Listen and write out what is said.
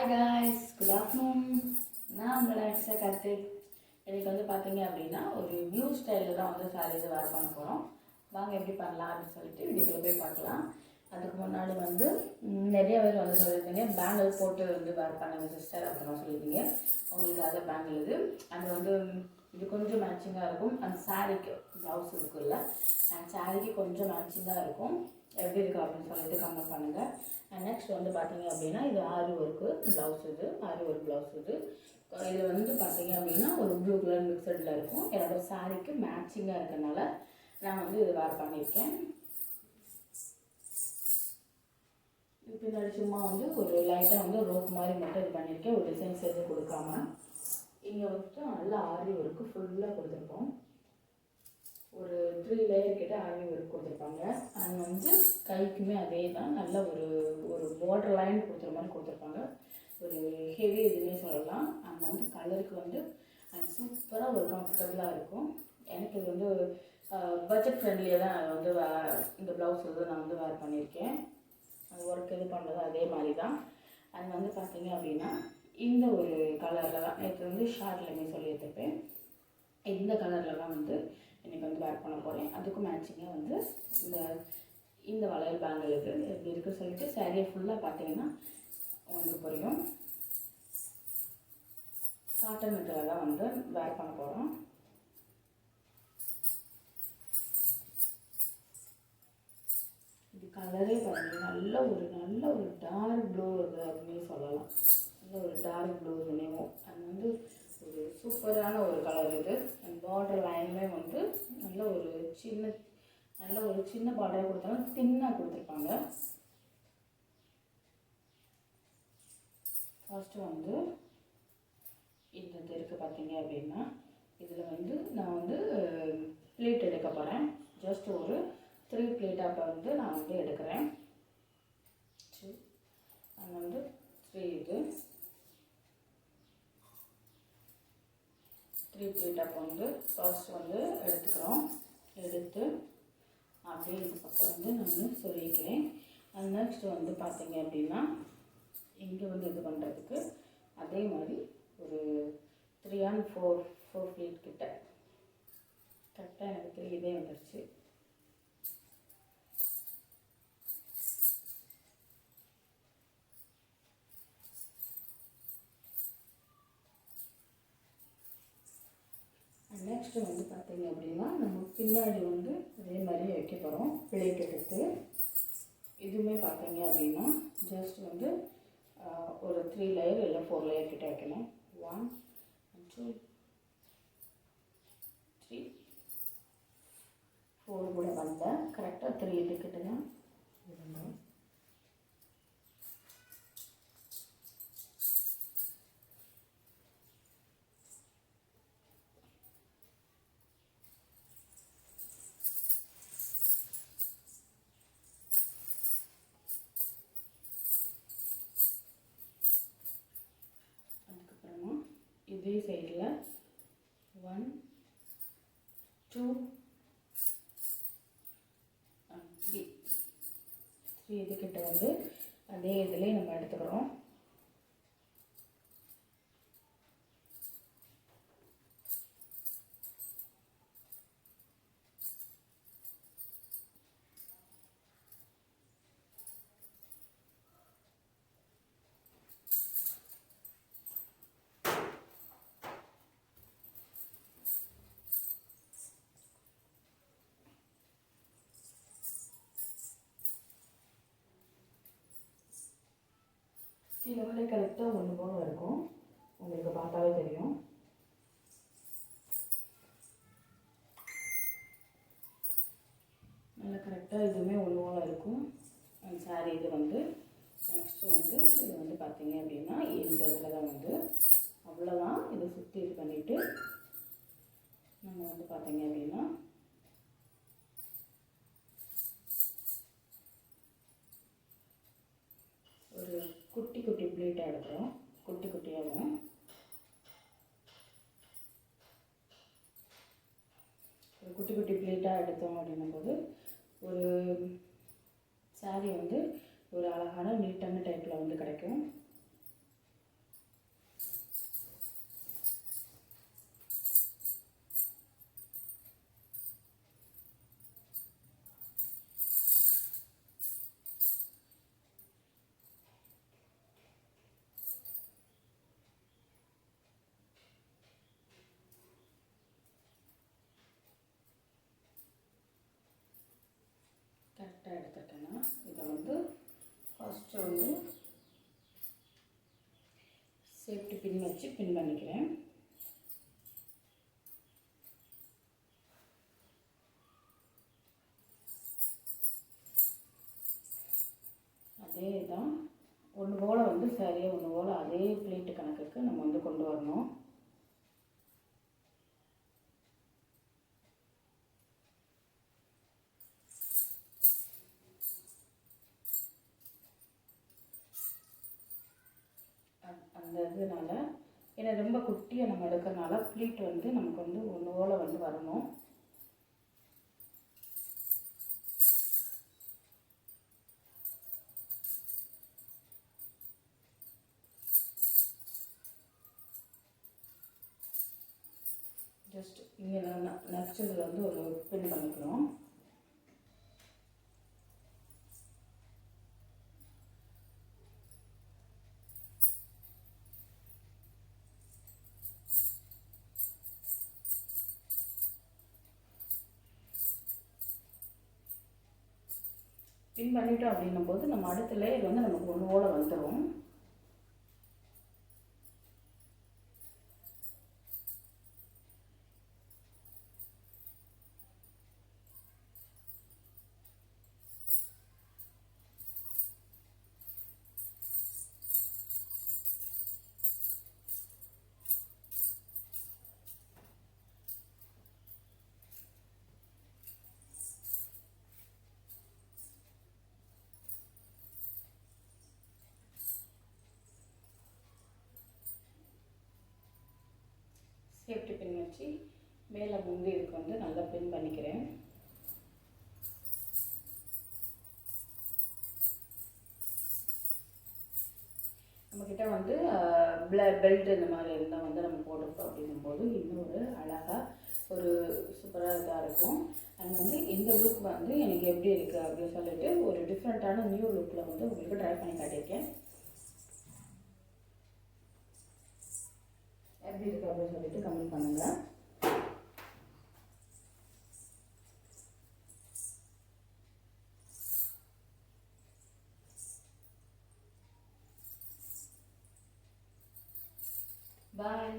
Hi guys, good afternoon. நான் உங்களை extra Karthik. இன்றைக்கி வந்து பார்த்தீங்க அப்படின்னா ஒரு நியூ ஸ்டைலில் தான் வந்து சாரீஸ் வேர் பண்ண போகிறோம். வாங்க எப்படி பண்ணலாம் அப்படின்னு சொல்லிட்டு வீடியோக்குள்ளே போய் பார்க்கலாம். அதுக்கு முன்னாடி வந்து நிறைய பேர் வந்து சொல்லியிருந்தீங்க பேங்கிள் போட்டு வந்து வேர் பண்ணுங்க சிஸ்டர் அப்படின்னு சொல்லியிருந்தீங்க. உங்களுக்கு அதை பேங்கிள் அது வந்து இது கொஞ்சம் மேட்சிங்காக இருக்கும். அந்த சாரீக்கு ப்ளவுஸ் இருக்குல்ல, அந்த சாரீக்கு கொஞ்சம் மேட்சிங்காக இருக்கும். எப்படி இருக்குது அப்படின்னு சொல்லிட்டு கமெண்ட் பண்ணுங்கள். நெக்ஸ்ட் வந்து பார்த்தீங்க அப்படின்னா இது ஆரி ஒர்க்கு ப்ளவுஸ், ஆரி ஒர்க் ப்ளவுஸ் இது வந்து பார்த்தீங்க அப்படின்னா ஒரு ப்ளூ கலர் மிக்சடில் இருக்கும். என்னோடய சாரீக்கு மேட்சிங்காக இருக்கிறதுனால நான் வந்து இது வேர் பண்ணியிருக்கேன். பின்னாடி சும்மா வந்து ஒரு லைட்டாக வந்து ரோப் மாதிரி மட்டும் இது பண்ணியிருக்கேன், ஒரு டிசைன்ஸ் எதுவும் கொடுக்காம. இங்கே வந்துட்டு நல்லா ஆரி ஒர்க்கு ஃபுல்லாக கொடுத்துருக்கோம். ஒரு 3 லேயர் கிட்ட ஆரி ஒர்க் கொடுத்துருப்பாங்க. அது வந்து கைக்குமே அதே தான், நல்ல ஒரு ஒரு பார்டர் லைன் கொடுத்துற மாதிரி கொடுத்துருப்பாங்க. ஒரு ஹெவி இதுன்னே சொல்லலாம். அங்கே வந்து கலருக்கு வந்து அது சூப்பராக ஒரு கம்ஃபர்டபுளாக இருக்கும். எனக்கு இது வந்து பட்ஜெட் ஃப்ரெண்ட்லியாக தான் வந்து இந்த ப்ளவுஸ் வந்து நான் வந்து வேர் பண்ணியிருக்கேன். அது ஒர்க் இது பண்ணுறது அதே மாதிரி தான். அது வந்து பார்த்தீங்க அப்படின்னா இந்த ஒரு கலரில் தான் நேற்று வந்து ஷார்ட்லேயுமே சொல்லி எடுத்துருப்பேன். இந்த கலரில் தான் வந்து இன்றைக்கி வந்து வேர் பண்ண போகிறேன். அதுக்கும் மேட்சிங்காக வந்து இந்த வளையல் பேங்கிள் எப்படி இருக்குன்னு சொல்லிட்டு சாரியை ஃபுல்லாக பார்த்தீங்கன்னா உங்களுக்கு புரியும். காட்டன் மெட்டீரியல் தான் வந்து வேர் பண்ண போகிறோம். இது கலரே பாருங்கள், நல்ல ஒரு டார்க் ப்ளூ இது அப்படின்னு சொல்லலாம். நல்ல ஒரு டார்க் ப்ளூ நினைவும் அது வந்து ஒரு சூப்பரான ஒரு கலர். இது பார்டர் லைனுமே வந்து நல்ல ஒரு சின்ன பார்டராக கொடுத்தாலும் தின்னாக கொடுத்துருப்பாங்க. ஃபர்ஸ்ட்டு வந்து இந்த தெருக்கு பார்த்தீங்க அப்படின்னா இதில் வந்து நான் வந்து ப்ளீட் எடுக்க போகிறேன். ஜஸ்ட் ஒரு 3 ப்ளீட்டாக வந்து நான் வந்து எடுக்கிறேன். அது வந்து 3 ப்ளீட்டாக வந்து ஃபர்ஸ்ட் வந்து எடுத்துக்கிறோம். எடுத்து அப்படியே இந்த பக்கம் வந்து நான் சொல்லிக்கிறேன். அது நெக்ஸ்ட் வந்து பார்த்தீங்க அப்படின்னா இங்கே வந்து இது பண்ணுறதுக்கு அதே மாதிரி ஒரு 3 and 4 ப்ளீட் கிட்ட கரெக்டாக எனக்கு 3 இதே வந்துடுச்சு. நெக்ஸ்ட்டு வந்து பார்த்தீங்க அப்படின்னா நம்ம பின்னாடி வந்து அதே மாதிரி வைக்க போகிறோம். பிளேட் எடுத்து இதுவுமே பார்த்தீங்க அப்படின்னா ஜஸ்ட் வந்து ஒரு 3 லேயர் இல்லை 4 லேயர் கிட்ட வைக்கணும். 1 2 3 4 கூட வந்த கரெக்டாக 3 இதுக்கிட்ட தான் இருந்தோம். இதே சைடில் 1 2 3 இதுக்கிட்ட வந்து அதே இதிலே நம்ம எடுத்துக்கிறோம். கீழே வந்து கரெக்டாக 1 போல் இருக்கும், உங்களுக்கு பார்த்தாலே தெரியும். நல்லா கரெக்டாக இதுவுமே 1 போல் இருக்கும் அந்த சாரீ. இது வந்து நெக்ஸ்ட்டு வந்து இது வந்து பார்த்தீங்க அப்படின்னா இந்த இதில் தான் வந்து அவ்வளோதான். இதை சுற்றி இது பண்ணிவிட்டு நம்ம வந்து பார்த்தீங்க அப்படின்னா ஒரு குட்டி ப்ளீட்டாக எடுக்கிறோம். குட்டியாகவும் ஒரு குட்டி ப்ளீட்டாக எடுத்தோம் அப்படின்னும் போது ஒரு சாரீ வந்து ஒரு அழகான நீட்டான டைப்பில் வந்து கிடைக்கும். கரெக்டாக எடுத்துருக்கேன்னா இதை வந்து ஃபஸ்ட்டு வந்து சேஃப்டி பின் வச்சு பின் பண்ணிக்கிறேன். அதே தான் ஒன்று போல் வந்து சரியாக ஒன்று போல் அதே பிளேட்டு கணக்குக்கு நம்ம வந்து கொண்டு வரணும். அந்த இதனால ஏன்னா ரொம்ப குட்டியாக நம்ம எடுக்கிறனால ப்ளீட் வந்து நமக்கு வந்து ஒன்று போல் வந்து வரணும். ஜஸ்ட் இங்கே நெக்ஸ்ட் இதில் வந்து ஒரு பின் பண்ணிக்கிறோம். பின் பண்ணிட்டோம் அப்படின்னும் போது நம்ம அடுத்த லேயர் வந்து நமக்கு ஒன்று போல் வந்துடும். சேஃப்டி பின் வச்சு மேலே முந்தி இதுக்கு வந்து நல்லா பின் பண்ணிக்கிறேன். நம்மக்கிட்ட வந்து பெல்ட் இந்த மாதிரி இருந்தால் வந்து நம்ம போட்டிருக்கோம் அப்படிங்கும்போது இன்னொரு அழகாக ஒரு சூப்பராக இதாக இருக்கும். அண்ட் வந்து இந்த லுக் வந்து எனக்கு எப்படி இருக்குது அப்படின்னு சொல்லிட்டு ஒரு டிஃப்ரெண்ட்டான நியூ லுக்கில் வந்து உங்களுக்கு ட்ரை பண்ணி காட்டியிருக்கேன். எப்படி இருக்குது அப்படின்னு சொல்லிட்டு கமெண்ட் பண்ணுங்கள். பாய்.